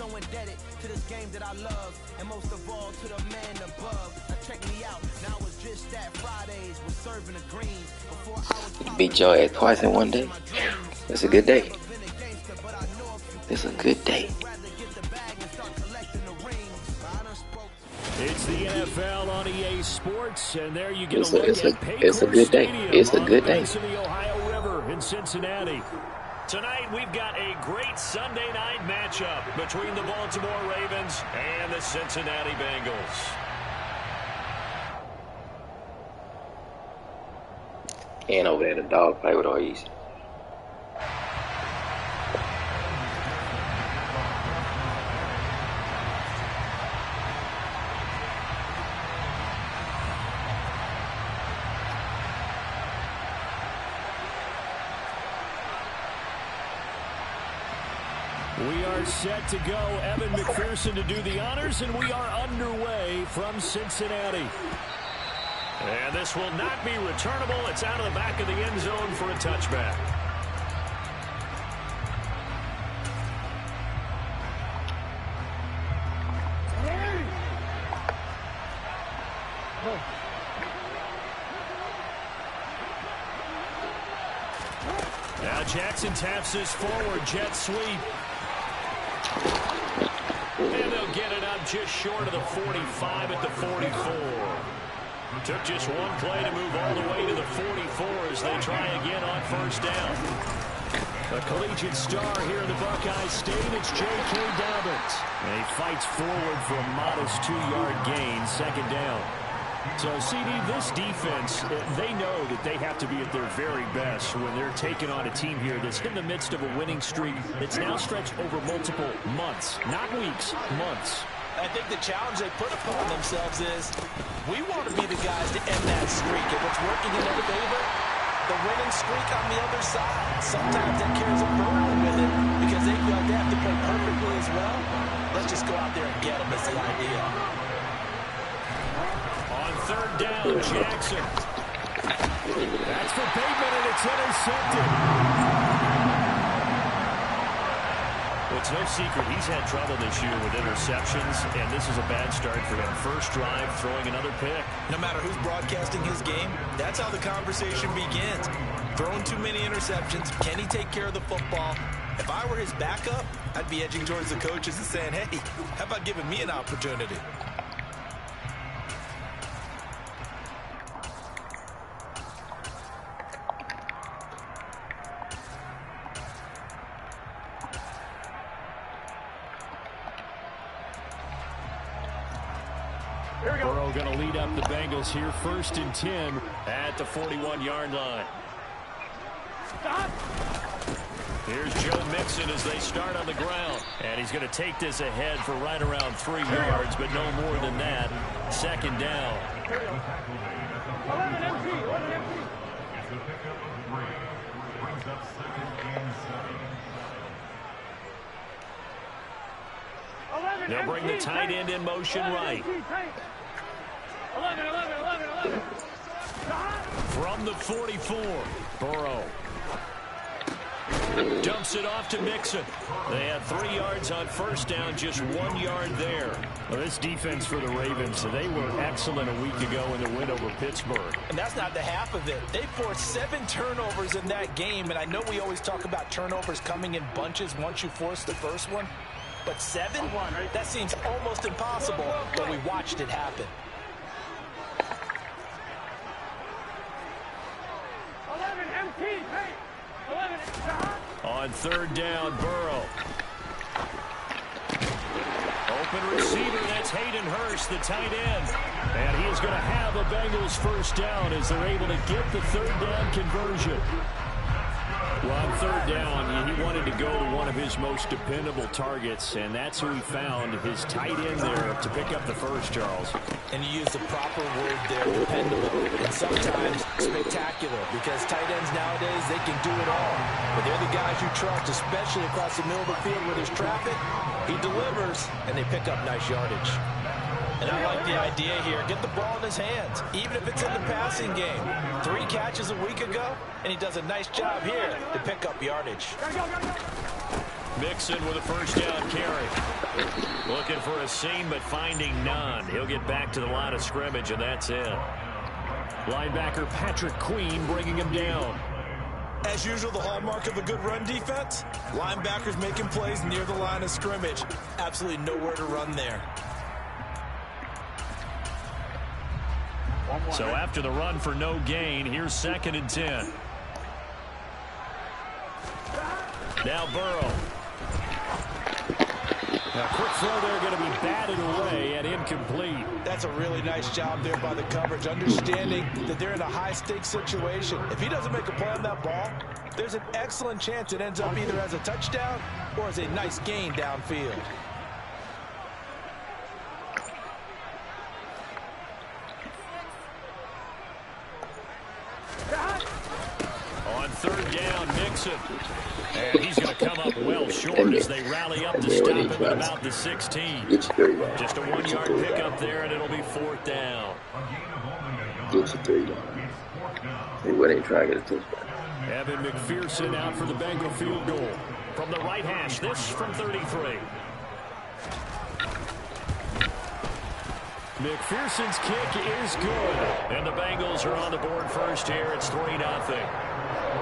so indebted to this game that I love, and most of all to the man above. Now check me out. Now it's just that Fridays was serving the greens before I was. You beat your ass twice in one day. It's a good day. It's a good day. It's the NFL on EA Sports, and there you get it's a good day. It's a good day. The Ohio River in Cincinnati. Tonight we've got a great Sunday night matchup between the Baltimore Ravens and the Cincinnati Bengals. And over there, the dog play with Oasis. We are set to go. Evan McPherson to do the honors, and we are underway from Cincinnati. And this will not be returnable. It's out of the back of the end zone for a touchback. Now Jackson taps this forward jet sweep. And they'll get it up just short of the 45 at the 44. Took just one play to move all the way to the 44 as they try again on first down. A collegiate star here in the Buckeye State, it's J.K. Dobbins. And he fights forward for a modest 2-yard gain, second down. So, CD, this defense, they know that they have to be at their very best when they're taking on a team here that's in the midst of a winning streak that's now stretched over multiple months, not weeks, months. I think the challenge they put upon themselves is we want to be the guys to end that streak. If it's working in their favor, the winning streak on the other side. Sometimes that carries a burden with it because they feel like they have to play perfectly as well. Let's just go out there and get them is the idea. On third down, Jackson. That's for Bateman, and it's intercepted. Well, it's no secret he's had trouble this year with interceptions, and this is a bad start for him. First drive, throwing another pick. No matter who's broadcasting his game, that's how the conversation begins. Throwing too many interceptions. Can he take care of the football? If I were his backup, I'd be edging towards the coaches and saying, hey, how about giving me an opportunity? Burrow going to lead up the Bengals here, 1st and 10 at the 41-yard line. Stop. Here's Joe Mixon as they start on the ground. And he's going to take this ahead for right around 3 yards, but no more than that. Second down. They'll bring the tight end in motion right. 11. From the 44, Burrow dumps it off to Mixon. They had 3 yards on first down, just 1 yard there. Well, this defense for the Ravens, they were excellent a week ago in the win over Pittsburgh. And that's not the half of it. They forced 7 turnovers in that game, and I know we always talk about turnovers coming in bunches once you force the first one. But 7? That seems almost impossible, but we watched it happen. 11 MT, 11. On third down, Burrow. Open receiver, that's Hayden Hurst, the tight end. And he is going to have a Bengals first down as they're able to get the third down conversion. Well, on third down, he wanted to go to one of his most dependable targets, and that's who he found, his tight end there to pick up the first, Charles. And you use the proper word there, dependable, and sometimes spectacular, because tight ends nowadays, they can do it all. But they're the guys you trust, especially across the middle of the field where there's traffic. He delivers, and they pick up nice yardage. And I like the idea here. Get the ball in his hands, even if it's in the passing game. 3 catches a week ago, and he does a nice job here to pick up yardage. Mixon with a first down carry. for a seam, but finding none. He'll get back to the line of scrimmage, and that's it. Linebacker Patrick Queen bringing him down. As usual, the hallmark of a good run defense, linebackers making plays near the line of scrimmage. Absolutely nowhere to run there. So after the run for no gain, here's 2nd and 10. Now Burrow. Now quick throw there, going to be batted away and incomplete. That's a really nice job there by the coverage, understanding that they're in a high-stakes situation. If he doesn't make a play on that ball, there's an excellent chance it ends up either as a touchdown or as a nice gain downfield. On 3rd down, Mixon. And he's going to come up well short as they rally up to stop him at about the 16. Just a 1-yard pickup there, and it'll be 4th down. Get your 3 down. They wouldn't try to get a touchdown. Evan McPherson out for the Bengal field goal. From the right hash, this from 33. McPherson's kick is good. And the Bengals are on the board first here. It's 3-0.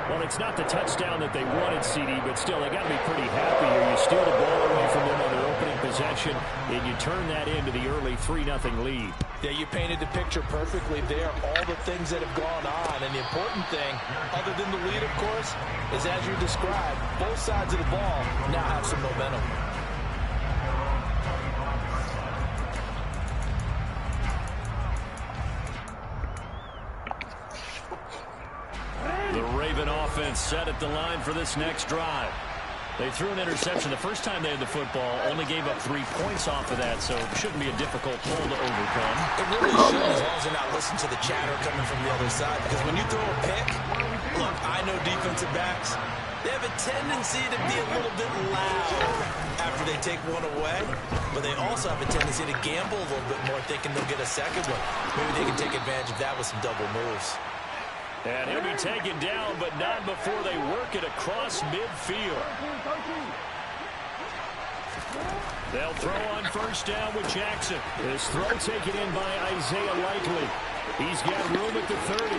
Well, it's not the touchdown that they wanted, CD, but still, they got to be pretty happy here. You steal the ball away from them on their opening possession, and you turn that into the early 3-0 lead. Yeah, you painted the picture perfectly there. All the things that have gone on, and the important thing, other than the lead, of course, is as you described, both sides of the ball now have some momentum. The Raven offense set at the line for this next drive. They threw an interception the first time they had the football, only gave up 3 points off of that, so it shouldn't be a difficult hole to overcome. It really shouldn't, as long as they're not listening to the chatter coming from the other side, because when you throw a pick, look, I know defensive backs, they have a tendency to be a little bit loud after they take one away, but they also have a tendency to gamble a little bit more, thinking they'll get a second one. Maybe they can take advantage of that with some double moves. And he'll be taken down, but not before they work it across midfield. They'll throw on 1st down with Jackson. This throw taken in by Isaiah Likely. He's got room at the 30.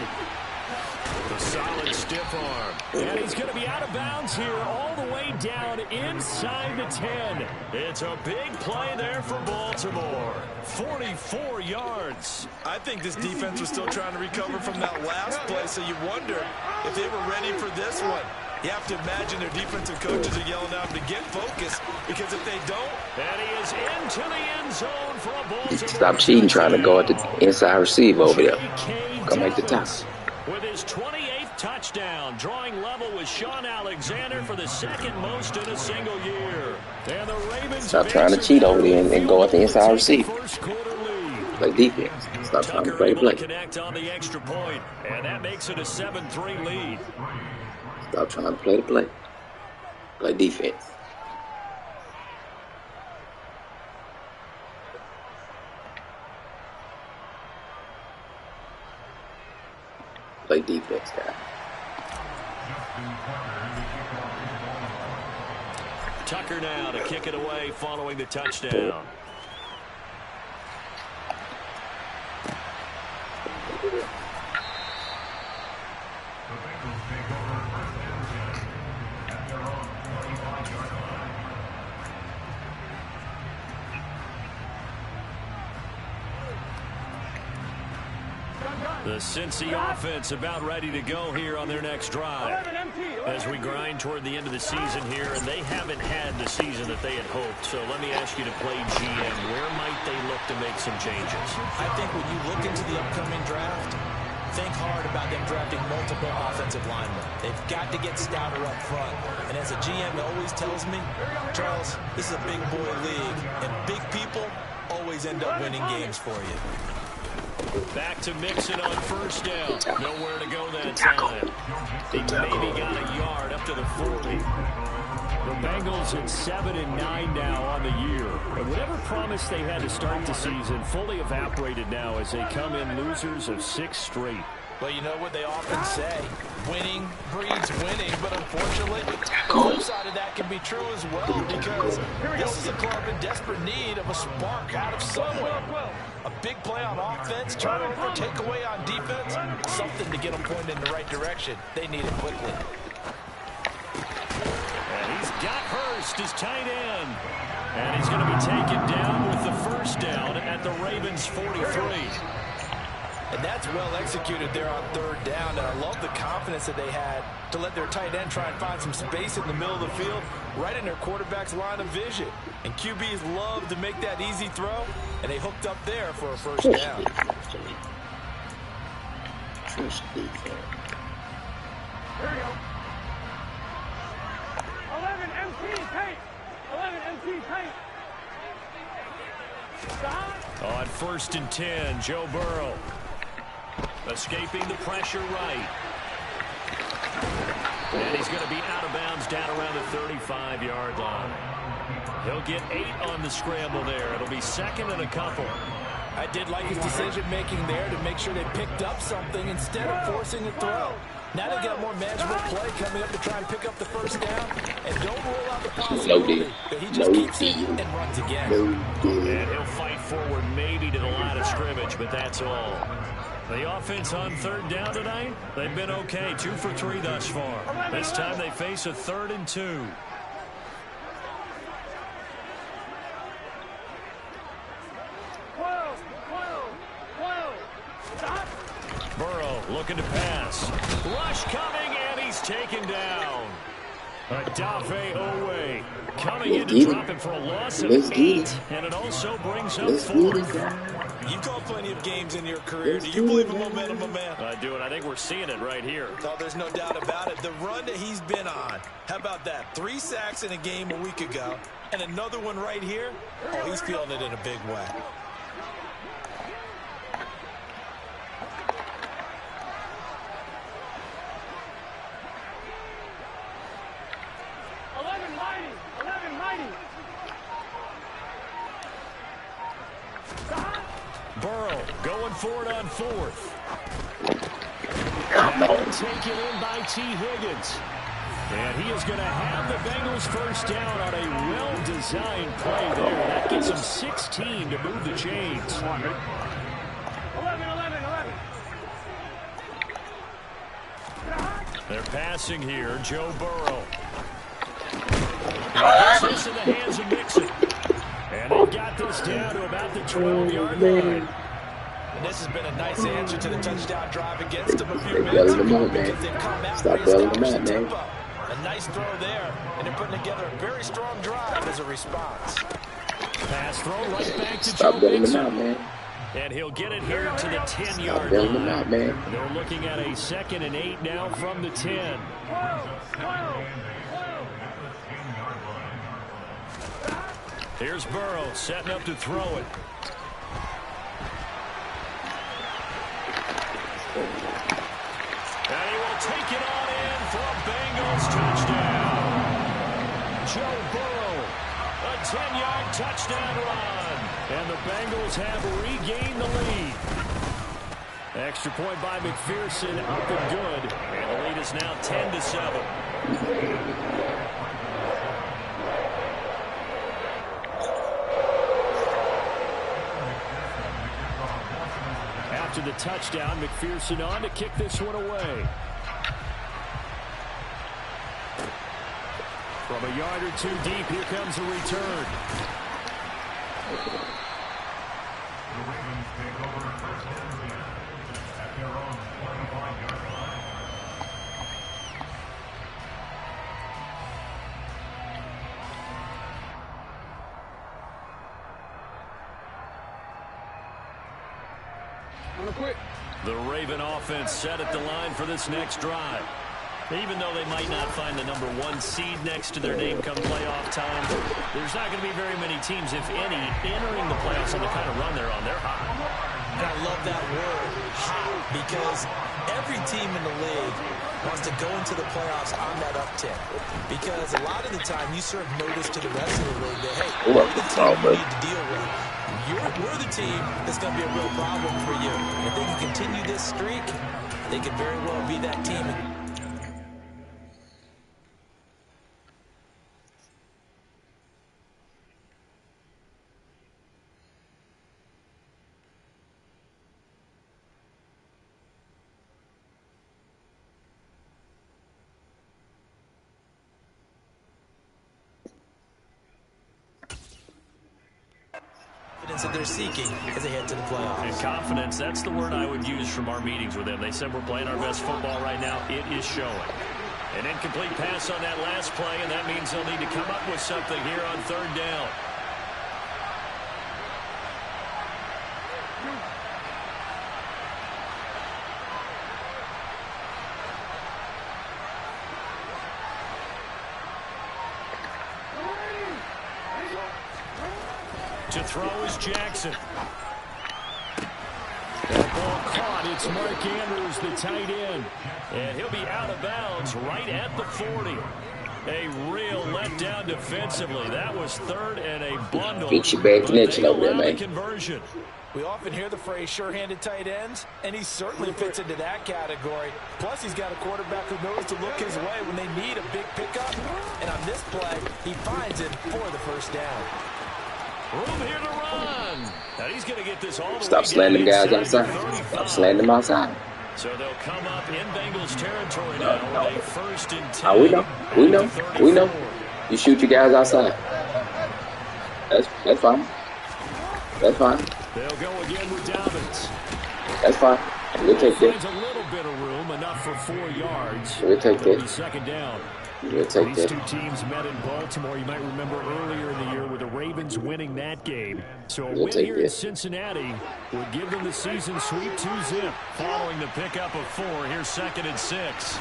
The solid stiff arm. And he's going to be out of bounds here all the way down inside the 10. It's a big play there for Baltimore. 44 yards. I think this defense was still trying to recover from that last play, so you wonder if they were ready for this one. You have to imagine their defensive coaches are yelling at them to get focused, because if they don't... And he is into the end zone for a Baltimore. Stop cheating trying to guard the inside receiver over there. Come make the tackle. With his 28th touchdown, drawing level with Sean Alexander for the 2nd most in a single year. And the Ravens stop trying to cheat over there and go at the inside receiver. Play defense. Stop trying to play play. Connect on the extra point, and that makes it a 7-3 lead. Stop trying to play the play. Play defense. Play defense, guy. Tucker now to kick it away following the touchdown. The Cincy offense about ready to go here on their next drive. As we grind toward the end of the season here, and they haven't had the season that they had hoped. So let me ask you to play GM. Where might they look to make some changes? I think when you look into the upcoming draft, think hard about them drafting multiple offensive linemen. They've got to get stouter up front. And as a GM always tells me, Charles, this is a big boy league, and big people always end up winning games for you. Back to Mixon on 1st down. Nowhere to go that time. They maybe got a yard up to the 40. The Bengals at 7-9 now on the year. And whatever promise they had to start the season fully evaporated now as they come in losers of 6 straight. Well, you know what they often say, winning breeds winning, but unfortunately, the flip side of that can be true as well, because this is a club in desperate need of a spark out of somewhere. A big play on offense, turnover, takeaway on defense, something to get them pointed in the right direction. They need it quickly. And he's got Hurst as tight end. And he's going to be taken down with the first down at the Ravens' 43. And that's well executed there on third down. And I love the confidence that they had to let their tight end try and find some space in the middle of the field, right in their quarterback's line of vision. And QBs love to make that easy throw, and they hooked up there for a first down. Here we go. 11 MT tape. 11 MT tape. Stop. On 1st and 10, Joe Burrow. Escaping the pressure right. And he's going to be out of bounds down around the 35-yard line. He'll get 8 on the scramble there. It'll be 2nd and a couple. I did like his decision-making there to make sure they picked up something instead of forcing a throw. Now they got more manageable play coming up to try and pick up the first down. And don't rule out the possibility that he just keeps it and runs again. And he'll fight forward maybe to the line of scrimmage, but that's all. The offense on 3rd down tonight, they've been okay. 2 for 3 thus far. This time they face a 3rd and 2. Burrow looking to pass. Rush coming, and he's taken down. Odafe Owe coming in to drop him for a loss of 8, and it also brings up 4th. You've called plenty of games in your career. Do you believe in momentum, my man? I do, and I think we're seeing it right here. Oh, there's no doubt about it. The run that he's been on. How about that? 3 sacks in a game a week ago, and another one right here. Oh, he's feeling it in a big way. Burrow going for it on 4th. Taken in by T. Higgins. And he is going to have the Bengals first down on a well-designed play there. That gives them 16 to move the chains. 11. They're passing here. Joe Burrow. This in the hands of Mixon. And they've got this down to about the 12-yard line. And this has been a nice answer to the touchdown drive against them a few minutes ago because they've come out and reestablished the tempo. A nice throw there, and they're putting together a very strong drive as a response. Pass throw right back to Joe Mixon. And he'll get it here to the 10-yard line. They're looking at a 2nd and 8 now from the 10. Here's Burrow setting up to throw it. And he will take it on in for a Bengals touchdown. Joe Burrow, a 10-yard touchdown run. And the Bengals have regained the lead. Extra point by McPherson, up and good. And the lead is now 10-7. After the touchdown, McPherson on to kick this one away. From a yard or 2 deep, here comes a return. The Raven offense set at the line for this next drive. Even though they might not find the number 1 seed next to their name come playoff time, there's not going to be very many teams, if any, entering the playoffs on the kind of run they're on. They're hot. And I love that word, hot, because every team in the league wants to go into the playoffs on that uptick. Because a lot of the time you serve notice to the rest of the league that, hey, we're the team you need to deal with. We're the team that's going to be a real problem for you. If they can continue this streak, they could very well be that team. That they're seeking as they head to the playoffs. And confidence, that's the word I would use from our meetings with them. They said we're playing our best football right now. It is showing. An incomplete pass on that last play, and that means they'll need to come up with something here on third down. To throw is Jackson. The ball caught. It's Mark Andrews, the tight end. And he'll be out of bounds right at the 40. A real letdown defensively. That was third and a bundle. Get your bad connection over there, man. Conversion. We often hear the phrase sure-handed tight ends, and he certainly fits into that category. Plus, he's got a quarterback who knows to look his way when they need a big pickup. And on this play, he finds it for the first down. Room here to run. Now he's going to get this all the way Stop slamming guys outside. Stop slamming them outside. So they'll come up in Bengals territory now with a 1st and 10. Oh, we know. You shoot your guys outside. That's fine. That's fine. They'll go again with Dobbins. That's fine. We'll take that. Finds a little bit of room, enough for 4 yards. We'll take that. Second down. We'll take These that. two teams met in Baltimore. You might remember earlier in the year with the Ravens winning that game. So a win here in Cincinnati would give them the season sweep 2-zip. Following the pickup of 4, here's 2nd and 6.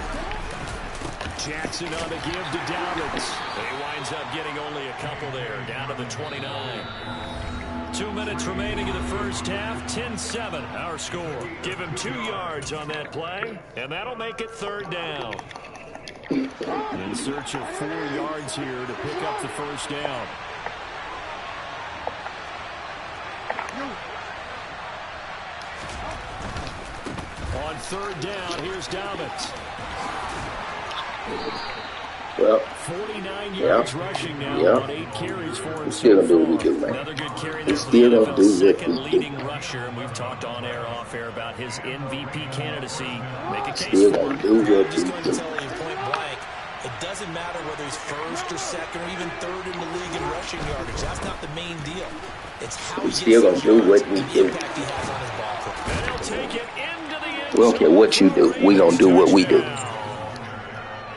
Jackson on the give to Dobbins. He winds up getting only a couple there, down to the 29. 2 minutes remaining in the first half, 10-7 our score. Give him 2 yards on that play, and that'll make it third down. In search of 4 yards here to pick up the first down. On third down, here's Dobbins. Well, 49 yards rushing now, on 8 carries for him. We still gonna do what we do, man. Another good carry. We still gonna do what second we leading do. rusher, and we've talked on air, off air about his MVP candidacy. Make a case Still for gonna it. do what I'm we just going to do. tell you point blank, it doesn't matter whether he's 1st or 2nd or even 3rd in the league in rushing yardage. That's not the main deal. It's how he gets Still gonna those do yards what we and the do. impact he has on his ball club. And he'll take it into the end We don't care zone. what you do. We gonna do what we do.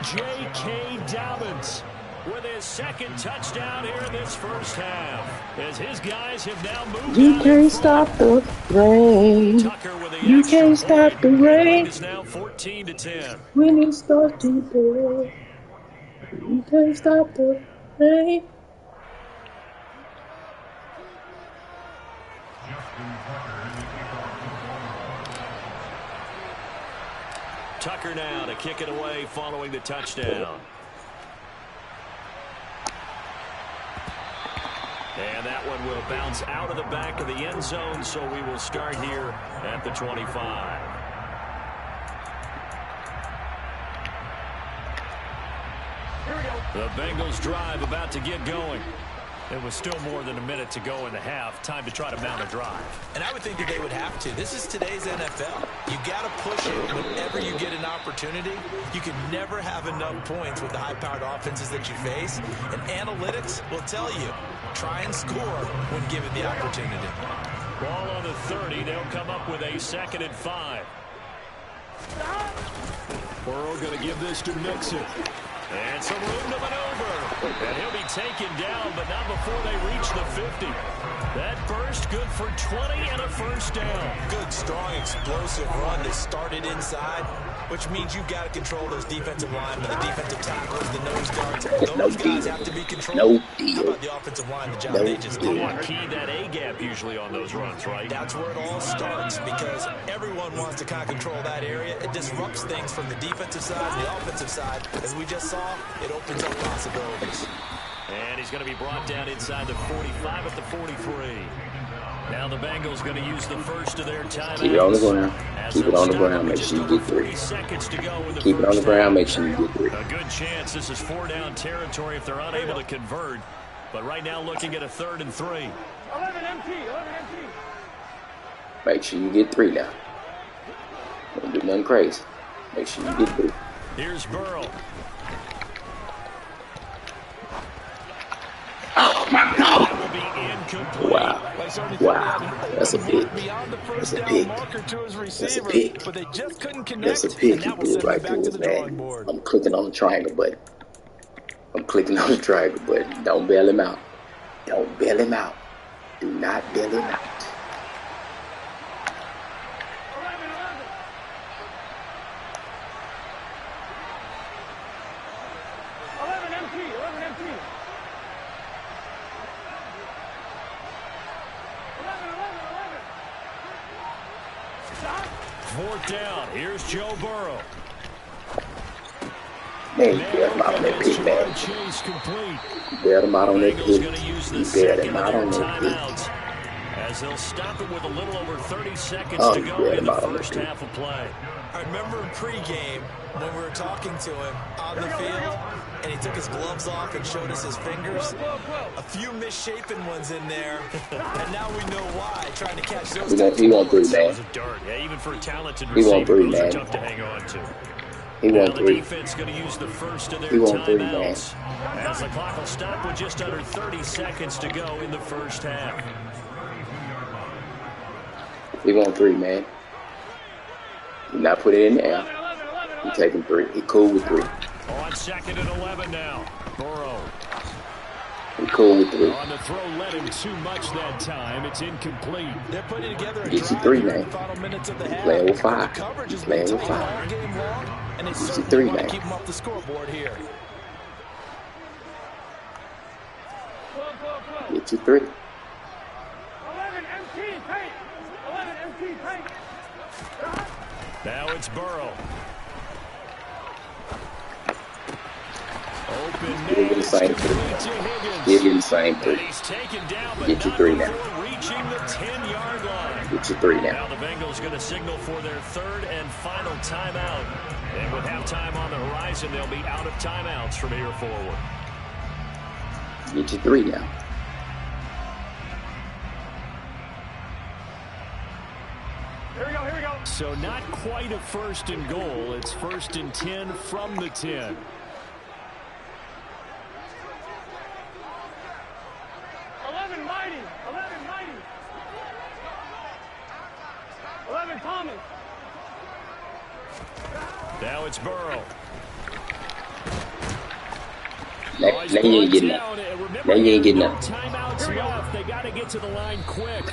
J.K. Dobbins with his 2nd touchdown here in this first half. As his guys have now moved You out can't in stop front. the rain. Tucker with the You extra can't stop point. the rain. It's now 14-10. When it starts to pour, you can't stop the rain. Tucker now to kick it away following the touchdown. And that one will bounce out of the back of the end zone, so we will start here at the 25. The Bengals drive about to get going. It was still more than a minute to go in the half. Time to try to mount a drive. And I would think that they would have to. This is today's NFL. You got to push it whenever you get an opportunity. You can never have enough points with the high-powered offenses that you face. And analytics will tell you, try and score when given the opportunity. Ball on the 30. They'll come up with a 2nd and 5. Burrow going to give this to Mixon. And some room to maneuver. And he'll be taken down, but not before they reach the 50. That burst good for 20 and a first down. Good, strong, explosive run that started inside, which means you've got to control those defensive linemen, the defensive tackles, the nose guards. Those guys have to be controlled. No deal. How about the offensive line, the job No they just deal. did? Key that A-gap usually on those runs, right? That's where it all starts, because everyone wants to kind of control that area. It disrupts things from the defensive side and the offensive side. As we just saw, it opens up possibilities. And he's going to be brought down inside the 45 at the 43. Now the Bengals going to use the first of their timeouts. Keep it on the ground. Keep it on the ground. Make sure you get 3. Keep it on the ground. Make sure you get 3. A good chance this is 4-down territory if they're unable to convert. But right now looking at a 3rd and 3. 11 empty. 11 empty. Make sure you get 3 now. Don't do nothing crazy. Make sure you get 3. Here's Burrow. Oh my God! That will be incomplete. Wow! Wow! That's a pick. That's a pick. That's a pick. That's a pick. He threw it right through his bag. I'm clicking on the triangle button. I'm clicking on the triangle button. Don't bail him out. Don't bail him out. Do not bail him out. 11 empty. 11 empty. 4th down. Here's Joe Burrow. Man, you bailed him out on that pick, man. Chase complete. You bailed him out on that Bengals pick. going to use the You bailed second him of out their on that pick. timeouts as they'll stop it with a little over 30 seconds Oh, to you go bailed in him the out on that first pick. half of play. I remember in pregame when we were talking to him on the field, and he took his gloves off and showed us his fingers. A few misshapen ones in there, and now we know why. Trying to catch those. He won't 3, man. Those are dart. Yeah, even for a talented He won't receiver, 3, those are man. tough to hang on to. He Now won't the 3. defense going to use the first of their He won't 3, man. timeouts as the clock will stop with just under 30 seconds to go in the first half. He won't 3, man. Do not put it in there. 11. He taking 3. He cool with 3. On 2nd and 11 now. Burrow. He cool with 3. On the throw, led him too much that time. It's incomplete. They're putting together a Get you drive 3, here in man. the final minutes of the half. Playing with 5. The coverage has Playing been with tight 5. all game long, and they Get you certainly 3, want to man. keep them off the scoreboard here. Get you 3. 11 empty. Tight. 11 empty. Tight. Now it's Burrow. Open Give him the same 3. Give him the same 3. He's taken down, but Get you not 3 now. before reaching the 10-yard line. Get you 3 Now now. the Bengals going to signal for their 3rd and final timeout. And with halftime on the horizon, they'll be out of timeouts from here forward. Get you 3 now. Here we go. So not quite a 1st and goal. It's 1st and 10 from the 10. 11 mighty. 11 Thomas. Now it's Burrow. Now you ain't getting nothing. Now you ain't getting nothing. Timeouts left. They got to get to the line quick.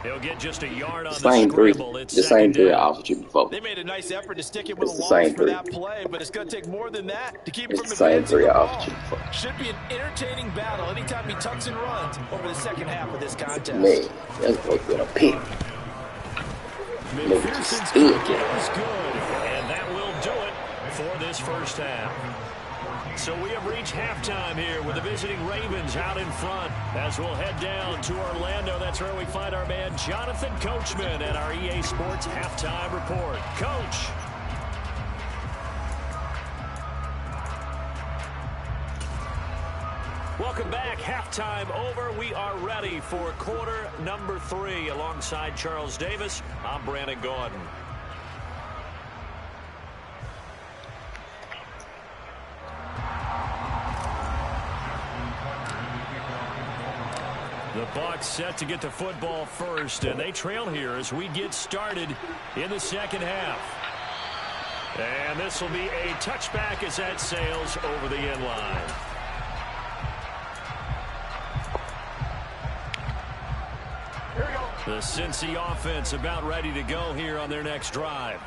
He'll get just a yard on the Same 3. scramble. It's The same 3 I 2nd down. offered you before. They made a nice effort to stick it with It's a the same loss for 3. that play, but it's going to take more than that to keep It's from the same advancing 3 the I ball. offered you before. Should be an entertaining battle anytime he tucks and runs over the second half of this contest. Man, that's supposed to be a pick. Nigga just McPherson's stood kick there. is good, and that will do it for this first half. So we have reached halftime here with the visiting Ravens out in front. As we'll head down to Orlando, that's where we find our man Jonathan Coachman at our EA Sports Halftime Report. Coach. Welcome back. Halftime over. We are ready for quarter number 3. Alongside Charles Davis, I'm Brandon Gordon. The Bucs set to get the football first, and they trail here as we get started in the second half. And this will be a touchback as that sails over the end line. The Cincy offense about ready to go here on their next drive.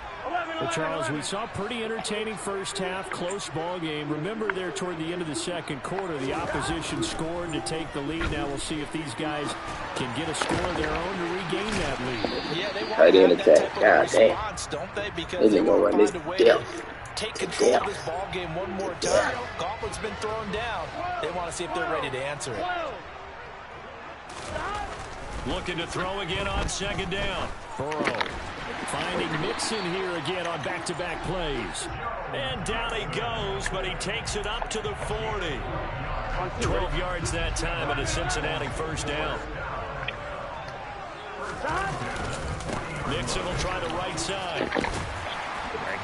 Well, Charles, we saw pretty entertaining first half, close ball game. Remember there toward the end of the second quarter, the opposition scored to take the lead. Now we'll see if these guys can get a score of their own to regain that lead. Yeah, they want Tight to end have that attack. type of God damn. response, don't they? Because This they nigga gonna want run to this find a way to depth. take To control of depth. this ball game one more time. Gauntlet's been thrown down. They want to see if they're ready to answer it. Looking to throw again on second down. Burrow finding Mixon here again on back-to-back plays. And down he goes, but he takes it up to the 40. 12 yards that time and a Cincinnati first down. Mixon will try the right side.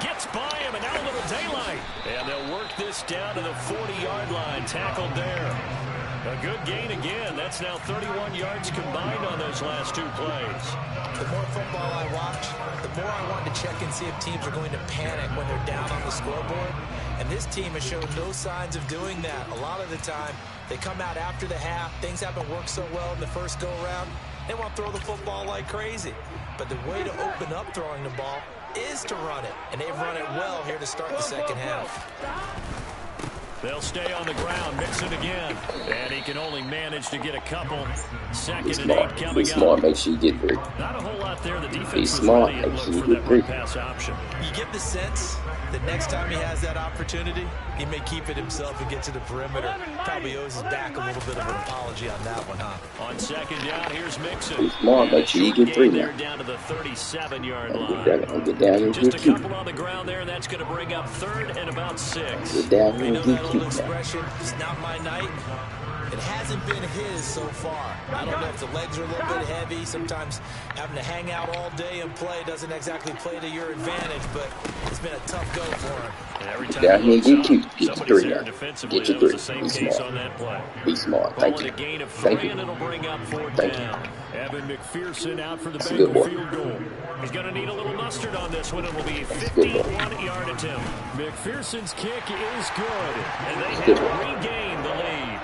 Gets by him, and now a little daylight. And they'll work this down to the 40-yard line. Tackled there. A good gain again. That's now 31 yards combined on those last two plays. The more football I watch, the more I want to check and see if teams are going to panic when they're down on the scoreboard. And this team has shown no signs of doing that. A lot of the time, they come out after the half. Things haven't worked so well in the first go-around. They want to throw the football like crazy. But the way to open up throwing the ball is to run it. And they've run it well here to start the second half. They'll stay on the ground. Mixon again. And he can only manage to get a couple. Second and 8 coming up. Be smart. Make sure you get 3. Not a whole lot there. The defense Be was smart. ready and Make sure looked you for get that 3. pass option. You get the sense that next time he has that opportunity, he may keep it himself and get to the perimeter. Probably owes his back a little bit of an apology on that one, huh? On second down, here's Mixon. Be smart. Make sure you get 3 now. Down to the 37-yard line. Get down and Just get a cute. couple on the ground there, and that's going to bring up third and about 6. Get down We and know get that old cute now. expression, it's not my night. It hasn't been his so far. I don't know if the legs are a little bit heavy. Sometimes having to hang out all day and play doesn't exactly play to your advantage, but it's been a tough go for him. Every time Down here, get up, cute. Get your somebody's 3 there now. defensively. Get your That was 3. the same Be case smart. on that play. Be smart. Ball Thank with you. a gain of 3, Thank you. and it'll bring up 4th Thank you. down. Evan McPherson out for the That's a good Bengal boy. field goal. He's going to need a little mustard on this one. It will be a That's a good boy. 51-yard attempt. McPherson's kick is good, and they Good have boy. regained the lead.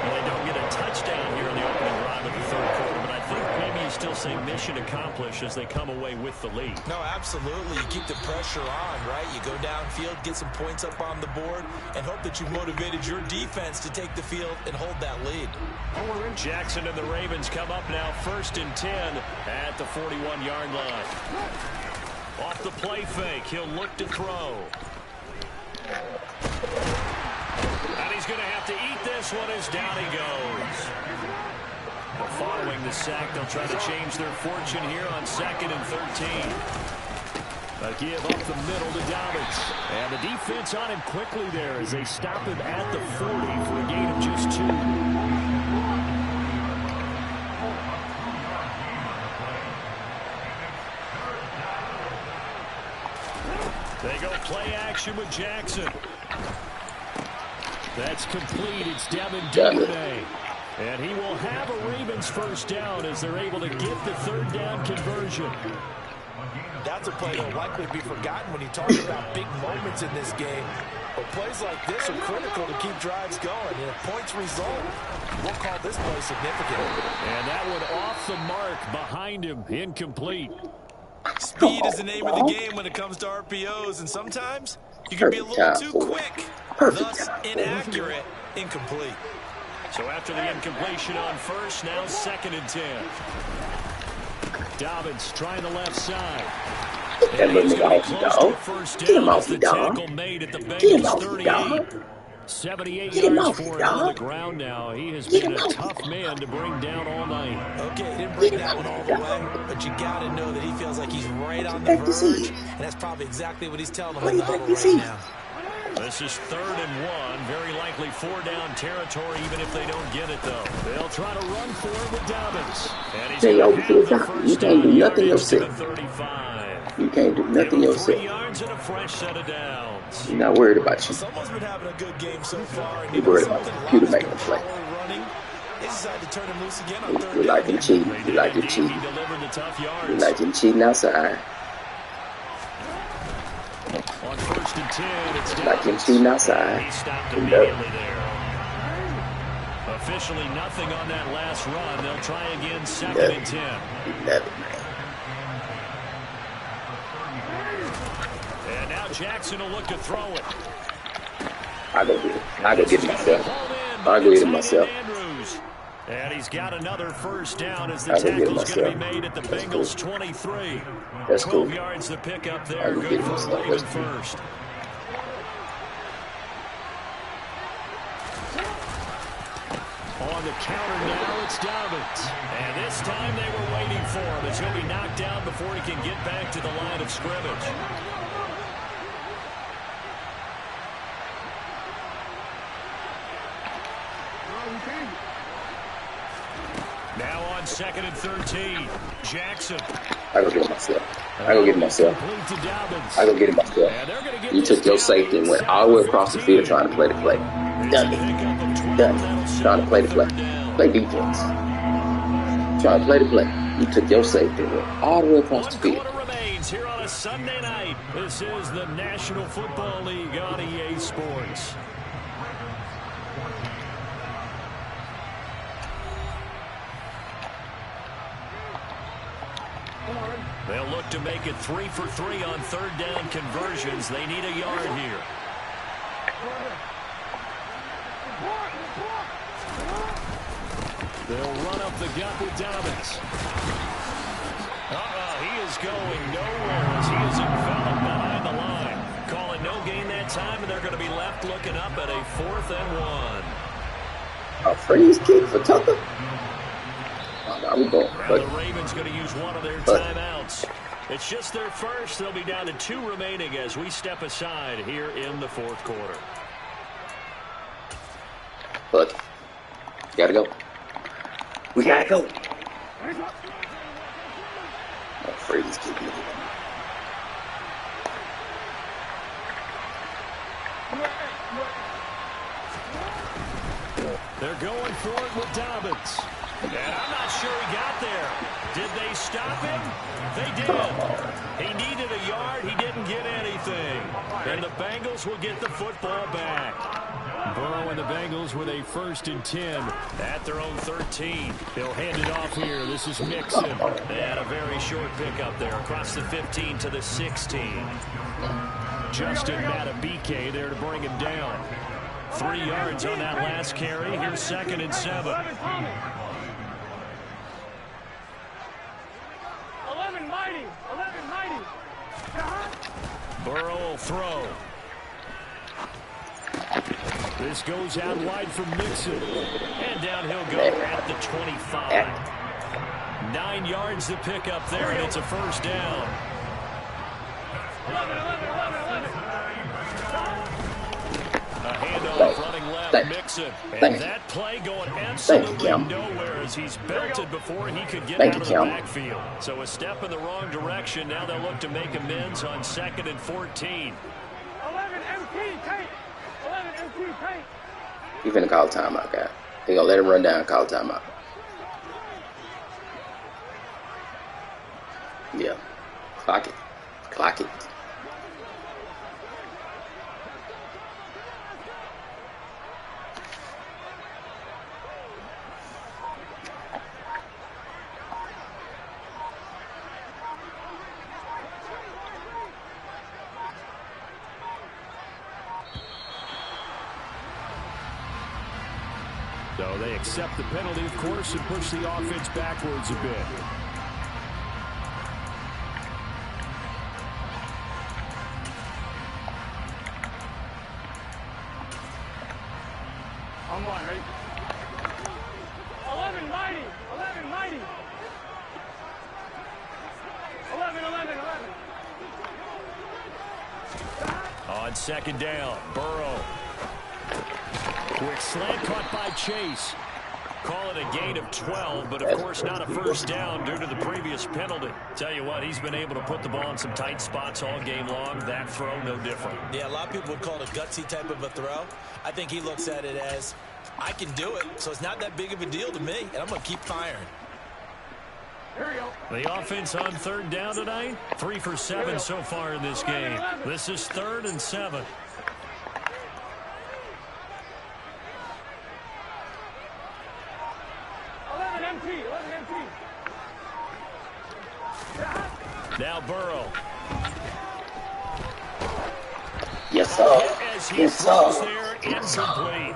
Well, they don't get a touchdown here in the opening drive of the third quarter, but I think maybe you still say mission accomplished as they come away with the lead. No, absolutely. You keep the pressure on, right? You go downfield, get some points up on the board, and hope that you've motivated your defense to take the field and hold that lead. Jackson and the Ravens come up now 1st and 10 at the 41-yard line. Off the play fake, he'll look to throw. And he's going to have to eat this one as down he goes. Following the sack, they'll try to change their fortune here on 2nd and 13. A give up the middle to Dobbins. And the defense on him quickly there as they stop him at the 40 for a gain of just 2. They go play action with Jackson. That's complete. It's Devin Duvernay. And he will have a Ravens first down as they're able to get the 3rd down conversion. That's a play that will likely be forgotten when you talk about big moments in this game. But plays like this are critical to keep drives going. And if points result, we'll call this play significant. And that one off the mark behind him. Incomplete. Speed is the name of the game when it comes to RPOs. And sometimes you can be a little too quick. Thus, inaccurate, incomplete. So after the incompletion on first, now 2nd and 10. Dobbins trying the left side. That little nigga off the dog. Get him off the dog. Get him off the dog. 78 Get him yards off for the him on the dog. ground now. He has Get been him a off tough the man to bring down all night. Okay, he didn't bring that one all the way, but you got to know that he feels like he's right on the verge, and that's probably exactly what he's telling them in the huddle right now. This is 3rd and 1. Very likely 4-down territory, even if they don't get it, though. They'll try to run for it with Dobbins. And he's Stay going over to to have the the top. first You can't down do nothing yardage to yourself. the 35. You can't do nothing Give him 3 yourself. yards and a fresh set of downs. You're not worried about you. Someone's been having a good game so far. And You're worried about the computer making a play. Running. They decided to turn him loose again on 3rd You like him down. cheating. You like him He cheating. delivered the tough yards. You like him cheating outside. On 1st and 10, it's You like him Dobbins. cheating outside. He stopped You love immediately it. there. Officially nothing on that last run. They'll try again 2nd Yeah. and 10. You love it, man. And now Jackson will look to throw it. I go get it. I go get it myself. I go get it myself. And he's got another first down as the I go get it tackle's going to be myself. made at the That's Bengals' cool. 23. That's 12 cool. yards to pick up I there. go Good get it for a myself. Raven That's cool. first. On the counter now, it's Dobbins. And this time for him as he'll be knocked down before he can get back to the line of scrimmage. Now on 2nd and 13, Jackson. I go get it myself. I go get it myself. You took your safety and went all the way across the field trying to play the play. Done it. Trying to play the play. Play defense. Trying to play the play. You took your safety and went all the way across the field. 1 quarter remains here on a Sunday night. This is the National Football League on EA Sports. They'll look to make it 3 for 3 on 3rd down conversions. They need a yard here. They'll run up the gut with Dobbins. He is going nowhere as he is enveloped behind the line. Calling no gain that time, and they're going to be left looking up at a 4th and 1. A freeze kick for Tucker. The Ravens going to use one of their timeouts. It's just their first. They'll be down to 2 remaining as we step aside here in the 4th quarter. But gotta go. We gotta go. Oh, freeze kick. They're going for it with Dobbins. And I'm not sure he got there. Did they stop him? They did. He needed a yard. He didn't get anything. And the Bengals will get the football back. Burrow and the Bengals with a 1st and 10 at their own 13. They'll hand it off here. This is Mixon. They had a very short pickup there across the 15 to the 16. Justin Matabike there to bring him down. 3 yards on that last carry. Here's 2nd and 7. 11 mighty. Burrow will throw. This goes out wide for Mixon. And down he'll go at the 25. 9 yards to pick up there, and it's a 1st down. 11. A handoff running left, Mixon. And that play going absolutely nowhere as he's belted before he could get out of the backfield. So a step in the wrong direction. Now they'll look to make amends on 2nd and 14. 11 MT tape. 11 MT tape. He finna call timeout, guy. He gonna let him run down and call timeout. Yeah. Clock it. So they accept the penalty, of course, and push the offense backwards a bit. I'm on, ready? 11 mighty. 11. On 2nd down, Burrow. Quick slant caught by Chase. Call it a gain of 12, but of course not a 1st down due to the previous penalty. Tell you what, he's been able to put the ball in some tight spots all game long. That throw, no different. Yeah, a lot of people would call it a gutsy type of a throw. I think he looks at it as, I can do it, so it's not that big of a deal to me, and I'm going to keep firing. Here we go. The offense on 3rd down tonight, 3 for 7 so far in this game. This is 3rd and 7. 11 MT. Now Burrow. Yes, sir. As he throws there, incomplete.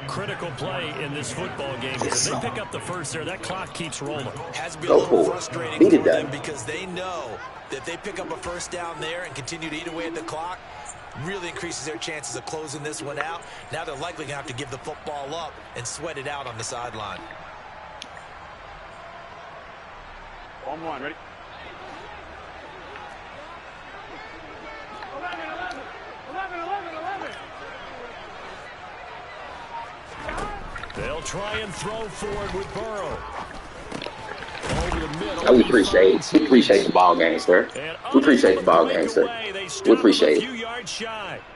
Critical play in this football game. Because if they pick up the 1st there, that clock keeps rolling. Has to be a little frustrating for them because they know that if they pick up a 1st down there and continue to eat away at the clock, really increases their chances of closing this one out. Now they're likely going to have to give the football up and sweat it out on the sideline. On one, ready? 11. They'll try and throw forward with Burrow. Over the middle. We appreciate the ball game, sir. We appreciate the ball game, sir. We appreciate it.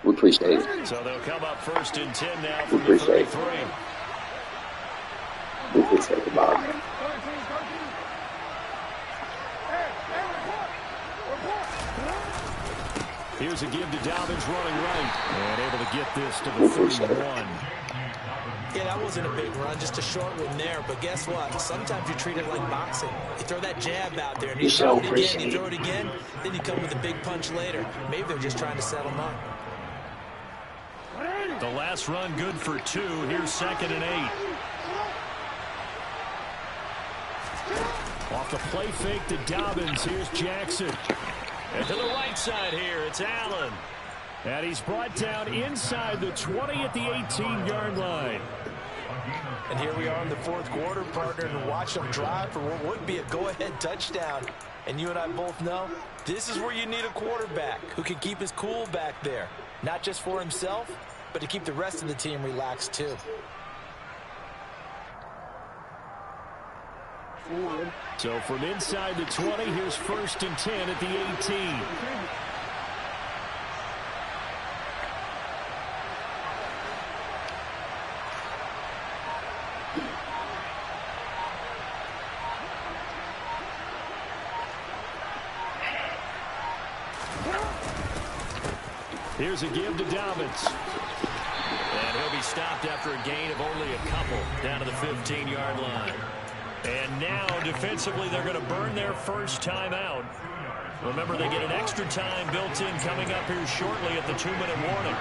We appreciate it. So they'll come up 1st and 10 now from We the appreciate 33. it. We appreciate the ball game. Here's a give to Dobbins running right. And able to get this to the 31. Yeah, that wasn't a big run, just a short one there. But guess what? Sometimes you treat it like boxing. You throw that jab out there, and you throw it again, you throw it again, then you come with a big punch later. Maybe they're just trying to settle them up. The last run good for 2. Here's 2nd and 8. Off the play fake to Dobbins. Here's Jackson. And to the right side here, it's Allen. And he's brought down inside the 20 at the 18-yard line. And here we are in the 4th quarter, partner, and watch them drive for what would be a go-ahead touchdown. And you and I both know this is where you need a quarterback who can keep his cool back there. Not just for himself, but to keep the rest of the team relaxed too. So from inside the 20, here's 1st and 10 at the 18. Here's a give to Dobbins. And he'll be stopped after a gain of only a couple down to the 15-yard line. And now, defensively, they're going to burn their first timeout. Remember, they get an extra time built in coming up here shortly at the 2-minute warning.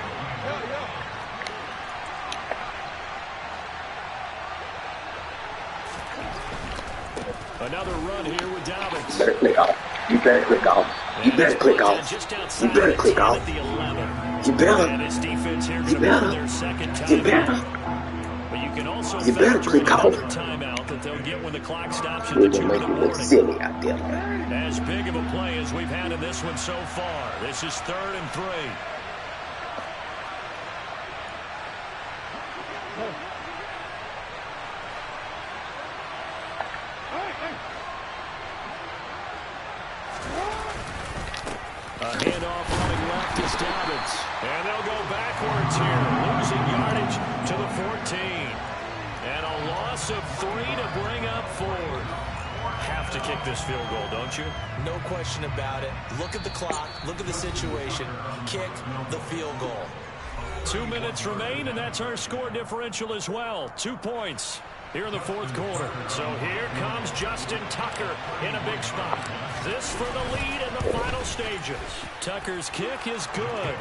Another run here with Dobbins. You better click off. You better click off. You better click off. You better click off. You better. You better. You better. But you can also you better click off. Timeout that they'll get when the clock stops at We're the gonna make 2-minute you look warning. silly out there, man. As big of a play as we've had in this one so far. This is 3rd and 3. A handoff running left is Dobbins. And they'll go backwards here, losing yardage to the 14. And a loss of 3 to bring up 4. Have to kick this field goal, don't you? No question about it. Look at the clock. Look at the situation. Kick the field goal. 2 minutes remain, and that's our score differential as well. 2 points here in the 4th quarter. So here comes Justin Tucker in a big spot. This for the lead in the final stages. Tucker's kick is good.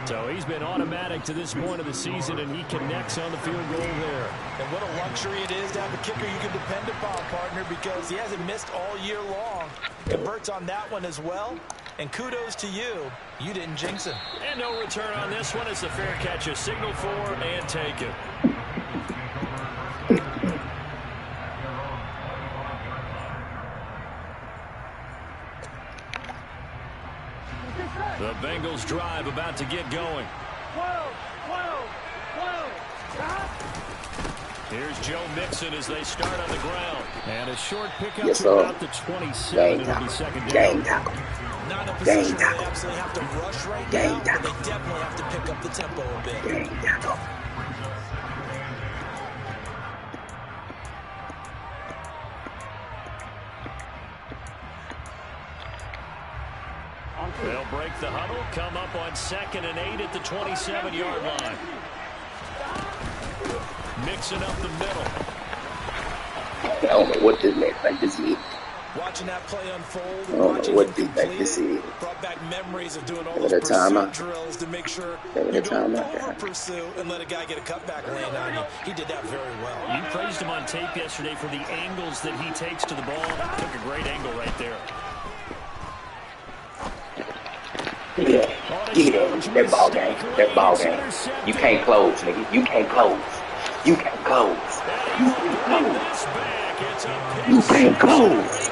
So he's been automatic to this point of the season, and he connects on the field goal there. And what a luxury it is to have a kicker you can depend upon, partner, because he hasn't missed all year long. Converts on that one as well. And kudos to you. You didn't jinx him. And no return on this one. It's the fair catch, a signal for and take it. The Bengals drive about to get going. 12. Here's Joe Mixon as they start on the ground. And a short pickup Yes, to sir. about the 27. It'll be 2nd down. Gang tackle. Not a Gang position where they tackle. absolutely have to rush right Gang now, but tackle. they definitely have to pick up the tempo a bit. Gang tackle. They'll break the huddle, come up on 2nd and 8 at the 27-yard line. Mixing up the middle. I don't know what this man think this is. Watching that play unfold I and don't know watching what him they think complete this it is. brought back memories of doing all Give those it a timeout. pursuit drills to make sure Give it you a don't timeout. over-pursue and let a guy get a cutback lane on you. He did that very well. You praised him on tape yesterday for the angles that he takes to the ball. Took a great angle right there. Yeah, that ball game. That ball game. You can't close, nigga. You can't close. You can't close. You can't close. You can't close.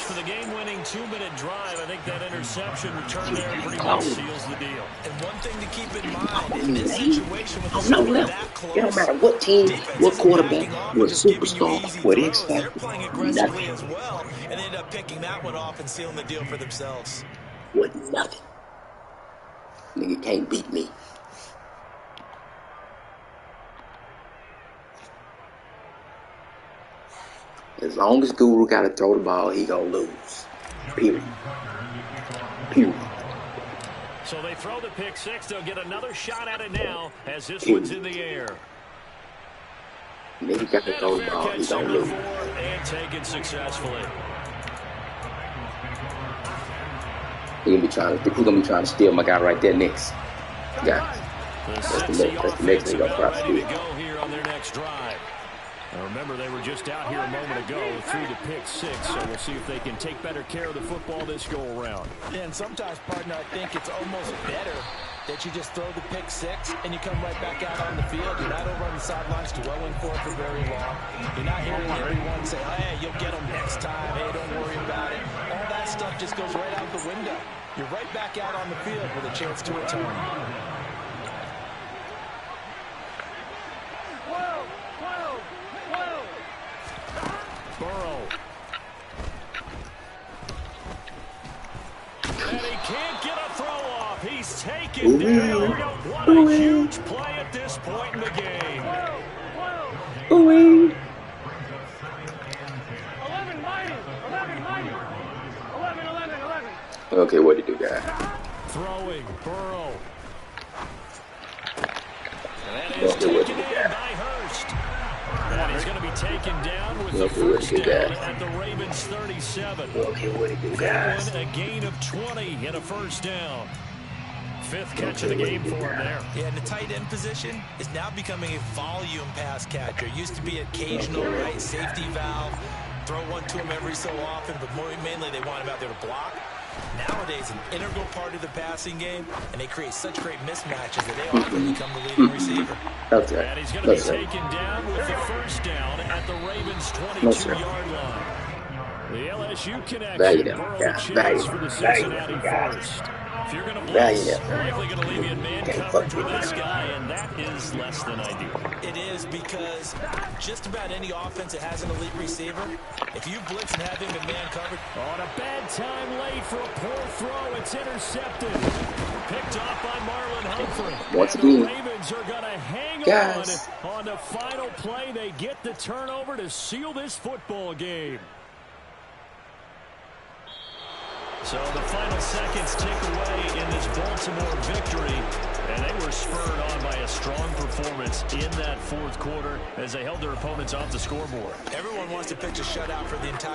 for the game-winning 2-minute drive. I think that interception return there pretty much seals the deal. And one thing to keep in mind in this situation with the no score level. that close, It don't matter what team, what quarterback, what superstar, what X they're factor, playing aggressively nothing. as well, and they end up picking that one off and sealing the deal for themselves. What nothing. Nigga can't beat me. As long as Guru got to throw the ball, he gonna lose. Period. Period. So they throw the pick six. They'll get another shot at it now as this one's in the air. Nigga got to throw the ball, he gonna lose. And take it successfully. Who's gonna be trying to steal my guy right there next? Guys. That's the next thing gonna try to steal. Go here on their next drive. Now remember, they were just out here a moment ago through the pick six, so we'll see if they can take better care of the football this go-around. Yeah, and sometimes, partner, I think it's almost better that you just throw the pick six and you come right back out on the field. You're not over on the sidelines dwelling for it for very long. You're not hearing everyone say, hey, you'll get them next time. Hey, don't worry about it. All that stuff just goes right out the window. You're right back out on the field with a chance to return. Burrow. And he can't get a throw off. He's taken down. What a huge play at this point in the game. 11 11. Okay, what did you do, guys? Throwing, Burrow. And that is taken in by Hurst. And he's going to be taken down with the first down at the Ravens 37. Okay, what did you do, guys? A gain of 20 and a first down. Fifth catch of the game for him there. Yeah, and the tight end position is now becoming a volume pass catcher. It used to be occasional, right, safety valve. Throw one to him every so often, but mainly they want him out there to block. Nowadays, an integral part of the passing game, and they create such great mismatches that they often become the leading receiver. Okay. And he's going to be taken down with the first down at the Ravens' 22-yard line. The LSU connection. Burrow the chance for the Cincinnati first. If you're going to blitz, likely going to leave you in man coverage with this guy, and that is less than ideal. It is, because just about any offense that has an elite receiver, if you blitz and have him in man coverage. On a bad time late for a poor throw, it's intercepted. Picked off by Marlon Humphrey. Once again, the Ravens are going to hang on the final play. They get the turnover to seal this football game. So the final seconds tick away in this Baltimore victory, and they were spurred on by a strong performance in that fourth quarter as they held their opponents off the scoreboard. Everyone wants to pitch a shutout for the entire